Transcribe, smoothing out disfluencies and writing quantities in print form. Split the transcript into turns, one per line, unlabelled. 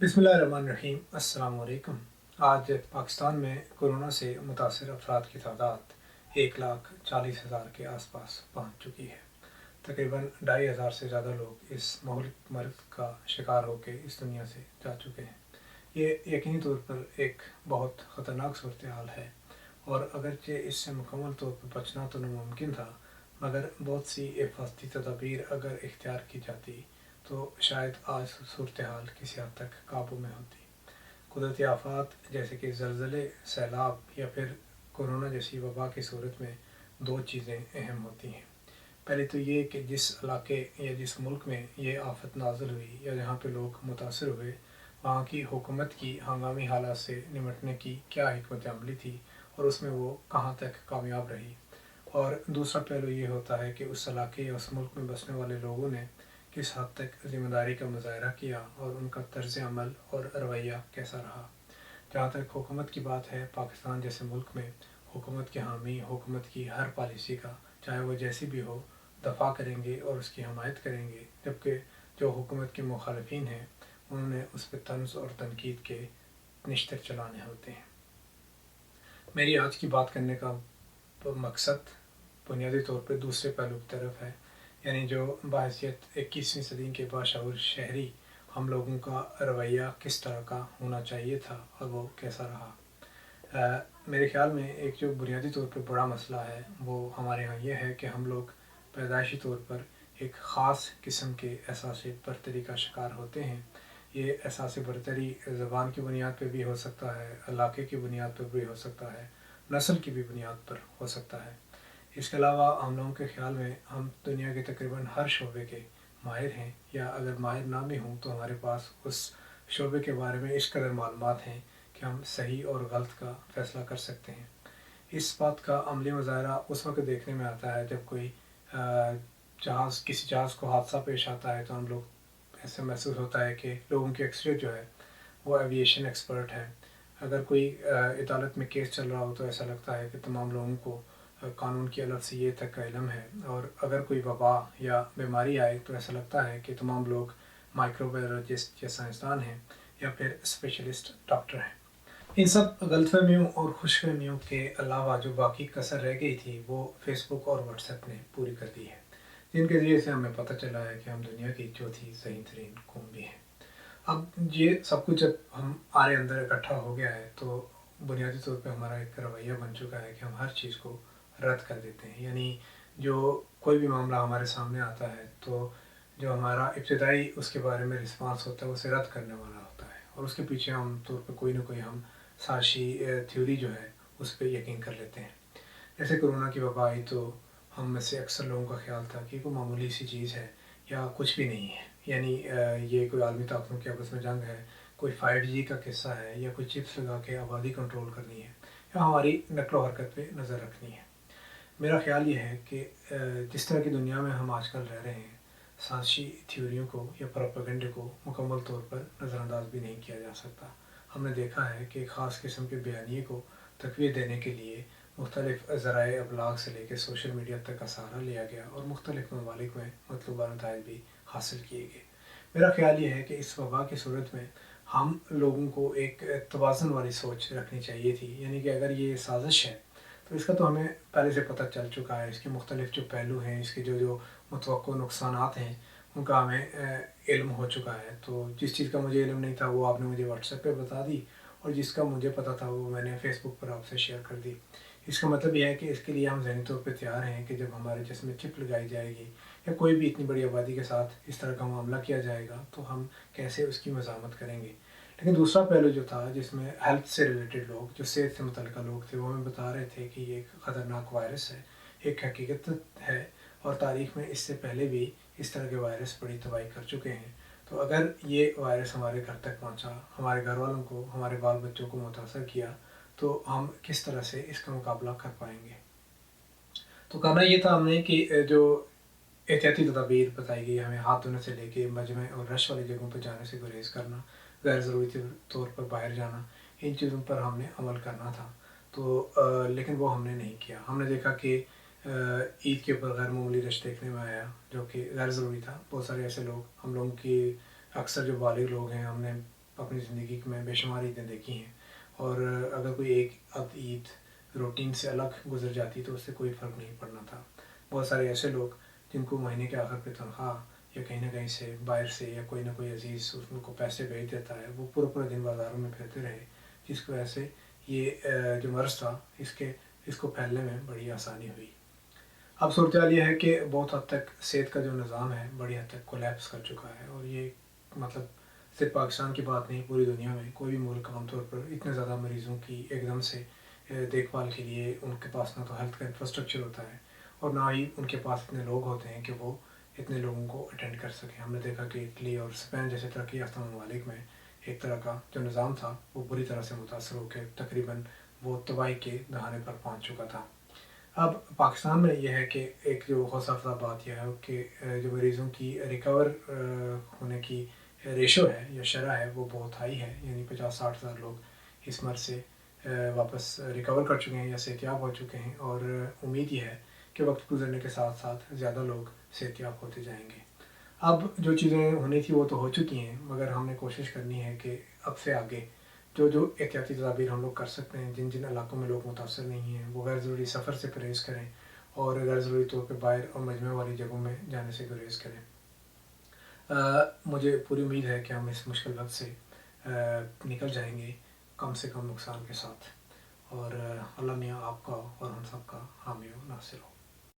बिस्मिल्लाहिर्रहमानिर्रहीम। अस्सलाम वालेकुम। आज पाकिस्तान में कोरोना से मुतासर अफराद की तादाद 1,40,000 के आसपास पहुंच चुकी है। तकरीबन 2,500 से ज़्यादा लोग इस महलिक मर्द का शिकार होकर इस दुनिया से जा चुके हैं। ये यकीनी तौर पर एक बहुत ख़तरनाक सूरत हाल है और अगरचे इससे मुकम्मल तौर पर बचना तो नामुमकिन था, मगर बहुत सी हिफाजती तदाबीर अगर इख्तियार की जाती तो शायद आज सूरत हाल किसी हद तक काबू में होती। कुदरती आफात जैसे कि ज़लज़ले, सैलाब या फिर कोरोना जैसी वबा की सूरत में दो चीज़ें अहम होती हैं। पहले तो ये कि जिस इलाके या जिस मुल्क में ये आफत नाज़िल हुई या जहाँ पे लोग मुतासर हुए, वहाँ की हुकूमत की हंगामी हालात से निमटने की क्या हिकमत अमली थी और उसमें वो कहाँ तक कामयाब रही। और दूसरा पहलू ये होता है कि उस इलाके या उस मुल्क में बसने वाले लोगों ने किस हद तक ज़िम्मेदारी का मुजाहरा किया और उनका तर्ज़ अमल और रवैया कैसा रहा। जहाँ तक हुकूमत की बात है, पाकिस्तान जैसे मुल्क में हुकूमत के हामी हुकूमत की हर पॉलिसी का, चाहे वो जैसी भी हो, दफ़ा करेंगे और उसकी हमायत करेंगे, जबकि जो हुकूमत के मुखालिफिन हैं उन्होंने उस पर तंज़ और तनकीद के निश्तर चलाने होते हैं। मेरी आज की बात करने का मकसद बुनियादी तौर पर दूसरे पहलू की तरफ है, यानी जो बहैसियत 21वीं सदी के बाशऊर शहरी हम लोगों का रवैया किस तरह का होना चाहिए था और वो कैसा रहा। मेरे ख़्याल में एक जो बुनियादी तौर पर बड़ा मसला है वो हमारे यहाँ ये है कि हम लोग पैदाइशी तौर पर एक ख़ास किस्म के एहसास बरतरी का शिकार होते हैं। ये एहसास बरतरी ज़बान की बुनियाद पर भी हो सकता है, इलाके की बुनियाद पर भी हो सकता है, नस्ल की भी बुनियाद पर हो सकता है। इसके अलावा हम लोगों के ख़्याल में हम दुनिया के तकरीबन हर शोबे के माहिर हैं, या अगर माहिर ना भी हों तो हमारे पास उस शोबे के बारे में इस कदर मालूमात हैं कि हम सही और गलत का फ़ैसला कर सकते हैं। इस बात का अमली मुज़ाहरा उस वक्त देखने में आता है जब कोई किसी जहाज़ को हादसा पेश आता है, तो हम लोग ऐसे महसूस होता है कि लोगों की अक्सरियत जो है वो एविएशन एक्सपर्ट है। अगर कोई अदालत में केस चल रहा हो तो ऐसा लगता है कि तमाम लोगों को कानून की अलग से ये तक का इल्म है, और अगर कोई वबा या बीमारी आए तो ऐसा लगता है कि तमाम लोग माइक्रोबायोलॉजिस्ट या साइंसदान हैं या फिर स्पेशलिस्ट डॉक्टर हैं। इन सब गलतफहमियों और खुशफहमियों के अलावा जो बाकी कसर रह गई थी वो फेसबुक और व्हाट्सएप ने पूरी कर दी है, जिनके ज़रिए से हमें पता चला है कि हम दुनिया की चौथी सही तरीन कौम भी हैं। अब ये सब कुछ जब हमारे अंदर इकट्ठा हो गया है तो बुनियादी तौर पे हमारा एक रवैया बन चुका है कि हम हर चीज़ को रद्द कर देते हैं। यानी जो कोई भी मामला हमारे सामने आता है तो जो हमारा इब्तदाई उसके बारे में रिस्पांस होता है उसे रद्द करने वाला होता है, और उसके पीछे आम तौर पर कोई ना कोई हम साजिशी थ्योरी जो है उस पर यकीन कर लेते हैं। जैसे कोरोना की वबा आई तो हम में से अक्सर लोगों का ख्याल था कि कोई मामूली सी चीज़ है या कुछ भी नहीं है, यानी ये कोई आलमी ताकतों की आपस में जंग है, कोई 5G का किस्सा है, या कोई चिप्स लगा के आबादी कंट्रोल करनी है, या हमारी नकलो हरकत पे नज़र रखनी है। मेरा ख़्याल ये है कि जिस तरह की दुनिया में हम आजकल रह रहे हैं, साजिशी थ्योरियों को या प्रोपेगेंडे को मुकम्मल तौर पर नज़रअंदाज भी नहीं किया जा सकता। हमने देखा है कि ख़ास किस्म के बयानिए को तक़वियत देने के लिए मुख्तलिफ़ ज़राए अबलाग से लेकर सोशल मीडिया तक का सहारा लिया गया और मुख्तलिफ़ ममालिक में मतलूबा नताइज भी हासिल किए गए। मेरा ख़्याल ये है कि इस वबा की सूरत में हम लोगों को एक तवाज़ुन वाली सोच रखनी चाहिए थी, यानी कि अगर ये साजिश है तो इसका तो हमें पहले से पता चल चुका है, इसके मुख्तलिफ़ जो पहलू हैं, इसके जो जो मुतवक्को नुकसानात हैं उनका हमें इल्म हो चुका है। तो जिस चीज़ का मुझे इल्म नहीं था वो आपने मुझे व्हाट्सएप पे बता दी, और जिसका मुझे पता था वो मैंने फ़ेसबुक पर आपसे शेयर कर दी। इसका मतलब ये है कि इसके लिए हम ज़हनी तौर पे तैयार हैं कि जब हमारे जिस्म में चिप लगाई जाएगी या कोई भी इतनी बड़ी आबादी के साथ इस तरह का मामला किया जाएगा तो हम कैसे उसकी मज़ामत करेंगे। लेकिन दूसरा पहलू जो था जिसमें हेल्थ से रिलेटेड लोग, जो सेहत से मुतल्लिक़ लोग थे, वो हमें बता रहे थे कि ये एक ख़तरनाक वायरस है, एक हकीकत है, और तारीख़ में इससे पहले भी इस तरह के वायरस बड़ी तबाही कर चुके हैं। तो अगर ये वायरस हमारे घर तक पहुंचा, हमारे घर वालों को, हमारे बाल बच्चों को मुतासर किया, तो हम किस तरह से इसका मुकाबला कर पाएंगे। तो करना ये था हमने कि जो एहतियाती तदाबीर बताई गई, हमें हाथ धोने से लेके मजमे और रश वाली जगहों पर जाने से गुरेज करना, गैर ज़रूरी तौर पर बाहर जाना, इन चीज़ों पर हमने अमल करना था। तो लेकिन वो हमने नहीं किया। हमने देखा कि ईद के ऊपर गैर मामूली रश देखने में आया जो कि गैर ज़रूरी था। बहुत सारे ऐसे लोग, हम लोगों की अक्सर जो बालिग लोग हैं, हमने اپنی زندگی میں بے شمار عیدیں دیکھی ہیں، اور اگر کوئی ایک عید روٹین سے الگ گزر جاتی تو اس سے کوئی فرق نہیں پڑنا تھا۔ بہت سارے ایسے لوگ جن کو مہینے کے آخر پہ تنخواہ یا کہیں نہ کہیں سے باہر سے یا کوئی نہ کوئی عزیز ان کو پیسے بھیج دیتا ہے، وہ پورے دن بازاروں میں پھرتے رہے، جس کی وجہ سے یہ جو مرض تھا اس کو پھیلنے میں بڑی آسانی ہوئی۔ اب صورتحال یہ ہے کہ بہت حد تک صحت کا جو نظام ہے بڑی حد تک کولیپس کر چکا ہے، اور یہ مطلب صرف پاکستان کی بات نہیں، پوری دنیا میں کوئی بھی ملک عام طور پر اتنے زیادہ مریضوں کی ایک دم سے دیکھ بھال کے لیے ان کے پاس نہ تو ہیلتھ کا انفراسٹرکچر ہوتا ہے، اور نہ ہی ان کے پاس اتنے لوگ ہوتے ہیں کہ وہ اتنے لوگوں کو اٹینڈ کر سکیں۔ ہم نے دیکھا کہ اٹلی اور اسپین جیسے ترقی یافتہ ممالک میں ایک طرح کا جو نظام تھا وہ بری طرح سے متاثر ہو کے تقریباً وہ تباہی کے دہانے پر پہنچ چکا تھا۔ اب پاکستان میں یہ ہے کہ ایک جو حوصلہ افزا بات یہ ہے کہ جو مریضوں کی ریکور ہونے کی ریشو ہے یا شرح ہے وہ بہت ہائی ہے، یعنی 50-60 ہزار لوگ اس مرض سے واپس ریکور کر چکے ہیں یا صحتیاب ہو چکے ہیں، اور امید یہ ہے کہ وقت گزرنے کے ساتھ ساتھ زیادہ لوگ صحتیاب ہوتے جائیں گے۔ اب جو چیزیں ہونی تھی وہ تو ہو چکی ہیں، مگر ہم نے کوشش کرنی ہے کہ اب سے آگے جو احتیاطی تدابیر ہم لوگ کر سکتے ہیں، جن علاقوں میں لوگ متاثر نہیں ہیں وہ غیر ضروری سفر سے پرہیز کریں، اور غیر ضروری طور پہ باہر اور مجمع والی جگہوں میں جانے سے گریز کریں۔ مجھے پوری امید ہے کہ ہم اس مشکل وقت سے نکل جائیں گے کم سے کم نقصان کے ساتھ، اور اللہ میاں آپ کا اور ہم سب کا حامی و ناصر ہو۔